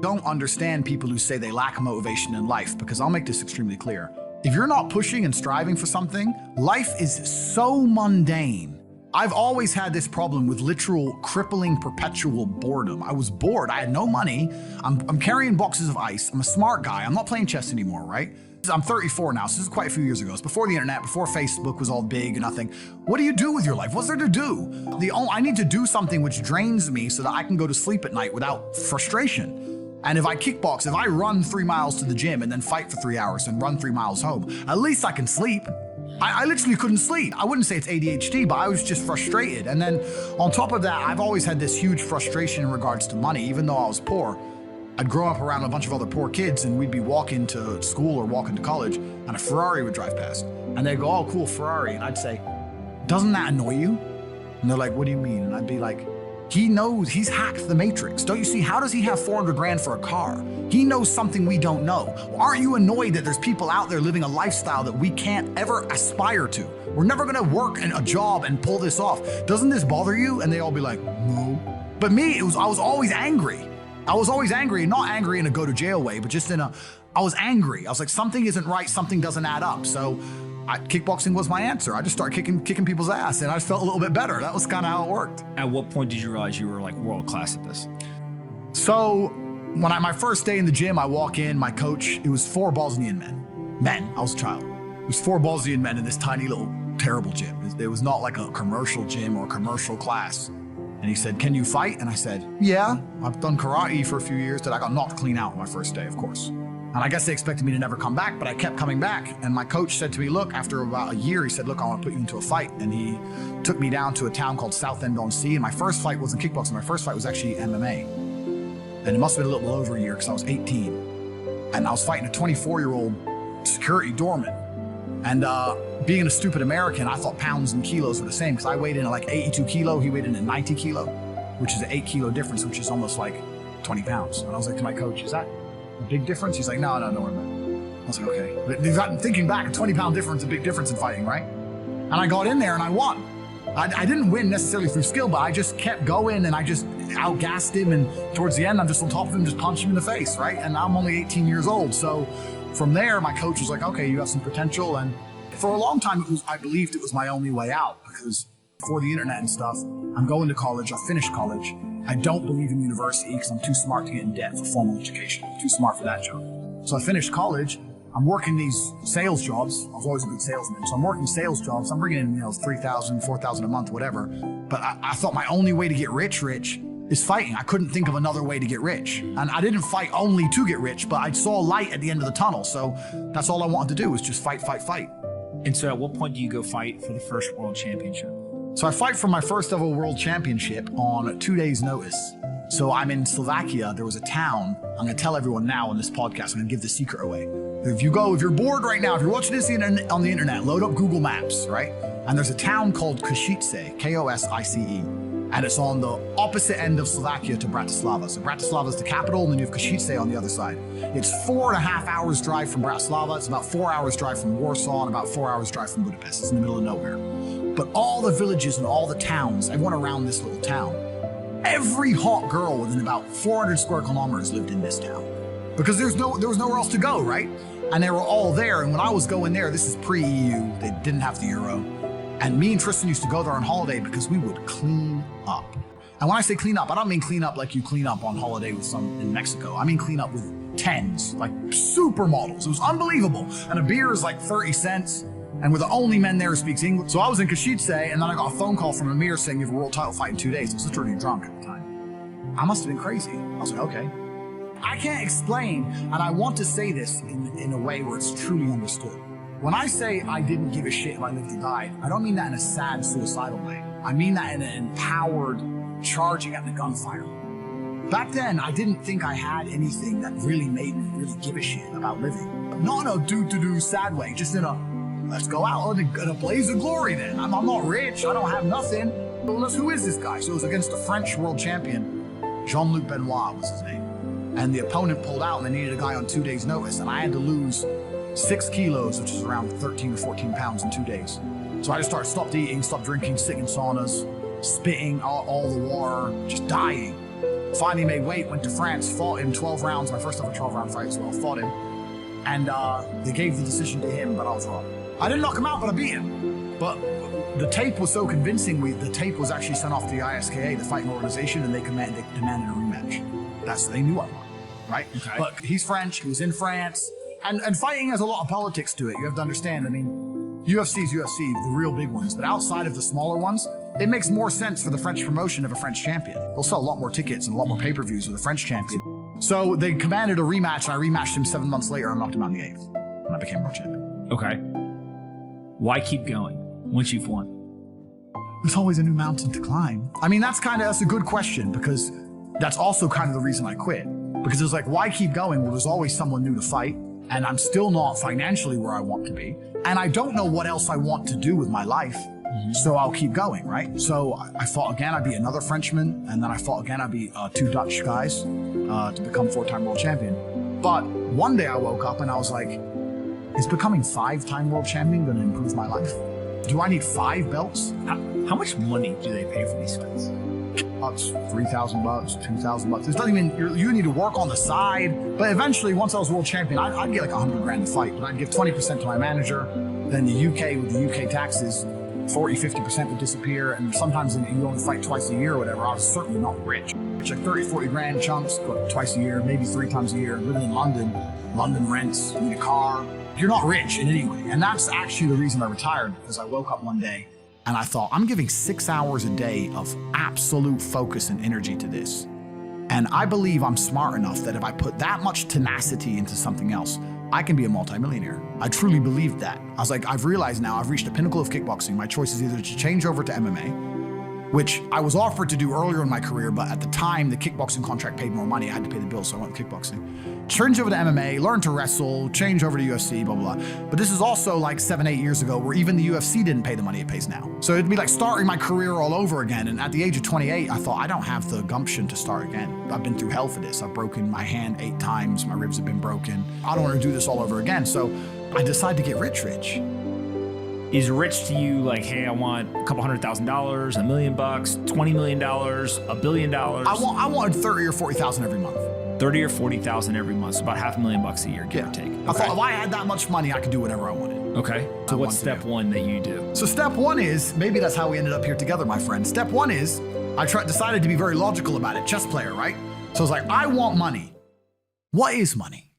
Don't understand people who say they lack motivation in life, because I'll make this extremely clear. If you're not pushing and striving for something, life is so mundane. I've always had this problem with literal crippling perpetual boredom. I was bored. I had no money. I'm carrying boxes of ice. I'm a smart guy. I'm not playing chess anymore, right? I'm 34 now, so this is quite a few years ago. It's before the internet, before Facebook was all big and nothing. What do you do with your life? What's there to do? I need to do something which drains me so that I can go to sleep at night without frustration. And if I kickbox, if I run 3 miles to the gym and then fight for 3 hours and run 3 miles home, at least I can sleep. I literally couldn't sleep. I wouldn't say it's ADHD, but I was just frustrated. And then on top of that, I've always had this huge frustration in regards to money, even though I was poor. I'd grow up around a bunch of other poor kids, and we'd be walking to school or walking to college, and a Ferrari would drive past. And they'd go, "Oh, cool, Ferrari." And I'd say, "Doesn't that annoy you?" And they're like, "What do you mean?" And I'd be like, "He knows, he's hacked the matrix. Don't you see? How does he have 400 grand for a car? He knows something we don't know. Aren't you annoyed that there's people out there living a lifestyle that we can't ever aspire to? We're never gonna work in a job and pull this off. Doesn't this bother you?" And they all be like, "No." But me, I was always angry. I was always angry, not angry in a go to jail way, but just I was angry. I was like, something isn't right, something doesn't add up. So kickboxing was my answer. I just started kicking people's ass, and I just felt a little bit better. That was kind of how it worked. At what point did you realize you were like world class at this? So when my first day in the gym, I walk in, my coach, it was 4 Bosnian men. I was a child. It was 4 Bosnian men in this tiny little terrible gym. It was not like a commercial gym or a commercial class. And he said, "Can you fight?" And I said, "Yeah, I've done karate for a few years." That I got knocked clean out my first day, of course. And I guess they expected me to never come back, but I kept coming back. And my coach said to me, look, after about a year, he said, "Look, I want to put you into a fight." And he took me down to a town called Southend-on-Sea. And my first fight wasn't kickboxing. My first fight was actually MMA. And it must have been a little over a year because I was 18. And I was fighting a 24-year-old security doorman. And being a stupid American, I thought pounds and kilos were the same, because I weighed in at like 82 kilo, he weighed in at 90 kilo, which is an 8 kilo difference, which is almost like 20 pounds. And I was like to my coach, "Is that a big difference?" He's like, no, don't worry about it. I was like, okay. But thinking back, a 20-pound difference is a big difference in fighting, right? And I got in there and I won. I didn't win necessarily through skill, but I just kept going and I just outgassed him. And towards the end, I'm just on top of him, just punch him in the face, right? And I'm only 18 years old. So from there, my coach was like, "Okay, you have some potential." And for a long time, I believed it was my only way out, because before the internet and stuff, I'm going to college, I finished college. I don't believe in university because I'm too smart to get in debt for formal education. I'm too smart for that job. So I finished college. I'm working these sales jobs. I was always a good salesman. So I'm working sales jobs. I'm bringing in, $3,000, $4,000 a month, whatever. But I thought my only way to get rich is fighting. I couldn't think of another way to get rich. And I didn't fight only to get rich, but I saw light at the end of the tunnel. So that's all I wanted to do, was just fight, fight, fight. And so at what point do you go fight for the first world championship? So I fight for my first ever world championship on 2 days' notice. So I'm in Slovakia. There was a town. I'm going to tell everyone now on this podcast. I'm going to give the secret away. If you're bored right now, if you're watching this on the internet, load up Google Maps, right? And there's a town called Košice, K-O-S-I-C-E. And it's on the opposite end of Slovakia to Bratislava. So Bratislava is the capital, and then you have Košice on the other side. It's 4.5 hours drive from Bratislava. It's about 4 hours drive from Warsaw, and about 4 hours drive from Budapest. It's in the middle of nowhere. But all the villages and all the towns, everyone around this little town, every hot girl within about 400 square kilometers lived in this town. Because there was nowhere else to go, right? And they were all there. And when I was going there, this is pre-EU, they didn't have the euro. And me and Tristan used to go there on holiday because we would clean up. And when I say clean up, I don't mean clean up like you clean up on holiday with some in Mexico. I mean clean up with 10s, like supermodels. It was unbelievable. And a beer is like 30 cents. And we're the only men there who speaks English. So I was in Košice, and then I got a phone call from Amir saying you have a world title fight in 2 days. I was literally drunk at the time. I must have been crazy. I was like, okay. I can't explain, and I want to say this in a way where it's truly understood. When I say I didn't give a shit if I lived or died, I don't mean that in a sad, suicidal way. I mean that in an empowered, charging at the gunfire. Back then, I didn't think I had anything that really made me really give a shit about living. Not in a do-do-do sad way, just in a, let's go out in a blaze of glory then. I'm not rich, I don't have nothing. Well, who is this guy? So it was against a French world champion, Jean-Luc Benoit was his name. And the opponent pulled out and they needed a guy on 2 days' notice. And I had to lose 6 kilos, which is around 13 or 14 pounds in 2 days. So I just stopped eating, stopped drinking, sitting in saunas, spitting all the water, just dying. Finally made weight, went to France, fought him 12 rounds, my first ever 12-round fight as well, fought him. And they gave the decision to him, but I was wrong. I didn't knock him out, but I beat him. But the tape was so convincing, the tape was actually sent off to the ISKA, the fighting organization, and they demanded a rematch. They knew I won, right? Okay. But he's French, he was in France, and fighting has a lot of politics to it. You have to understand, I mean, UFC is UFC, the real big ones, but outside of the smaller ones, it makes more sense for the French promotion of a French champion. They'll sell a lot more tickets and a lot more pay-per-views with a French champion. So they commanded a rematch, and I rematched him 7 months later and knocked him out in the 8th, and I became world champion. Okay. Why keep going once you've won? There's always a new mountain to climb. I mean, that's a good question, because that's also kind of the reason I quit. Because it's like, why keep going? Well, there's always someone new to fight, and I'm still not financially where I want to be. And I don't know what else I want to do with my life. So I'll keep going, right? So I fought again, I beat another Frenchman, and then I fought again, I beat 2 Dutch guys to become 4-time world champion. But one day I woke up and I was like, is becoming 5-time world champion going to improve my life? Do I need 5 belts? How much money do they pay for these fights? Bucks, $3,000, $2,000. There's not even, you need to work on the side. But eventually, once I was world champion, I'd get like $100,000 to fight, but I'd give 20% to my manager. Then the UK, with the UK taxes, 40-50% would disappear, and sometimes you only fight twice a year or whatever. I was certainly not rich. It's like 30-40 grand chunks, but twice a year, maybe 3 times a year. Living in London rents, you need a car. You're not rich in any way. And that's actually the reason I retired, because I woke up one day and I thought, I'm giving 6 hours a day of absolute focus and energy to this. And I believe I'm smart enough that if I put that much tenacity into something else, I can be a multimillionaire. I truly believed that. I was like, I've realized now I've reached the pinnacle of kickboxing. My choice is either to change over to MMA, which I was offered to do earlier in my career, but at the time the kickboxing contract paid more money. I had to pay the bills, so I went with kickboxing. Change over to MMA, learn to wrestle, change over to UFC, blah, blah, blah. But this is also like 7-8 years ago where even the UFC didn't pay the money it pays now. So it'd be like starting my career all over again. And at the age of 28, I thought, I don't have the gumption to start again. I've been through hell for this. I've broken my hand 8 times. My ribs have been broken. I don't want to do this all over again. So I decided to get rich. Is rich to you like, hey, I want a couple $100,000, $1 million, $20 million, $1 billion? I wanted 30 or 40,000 every month. 30 or 40,000 every month, so about $500,000 a year, give or take. Okay. I thought if I had that much money, I could do whatever I wanted. Okay. So what's step 1 that you do? So step 1 is, maybe that's how we ended up here together, my friend. Step 1 is, decided to be very logical about it. Chess player, right? So I was like, I want money. What is money?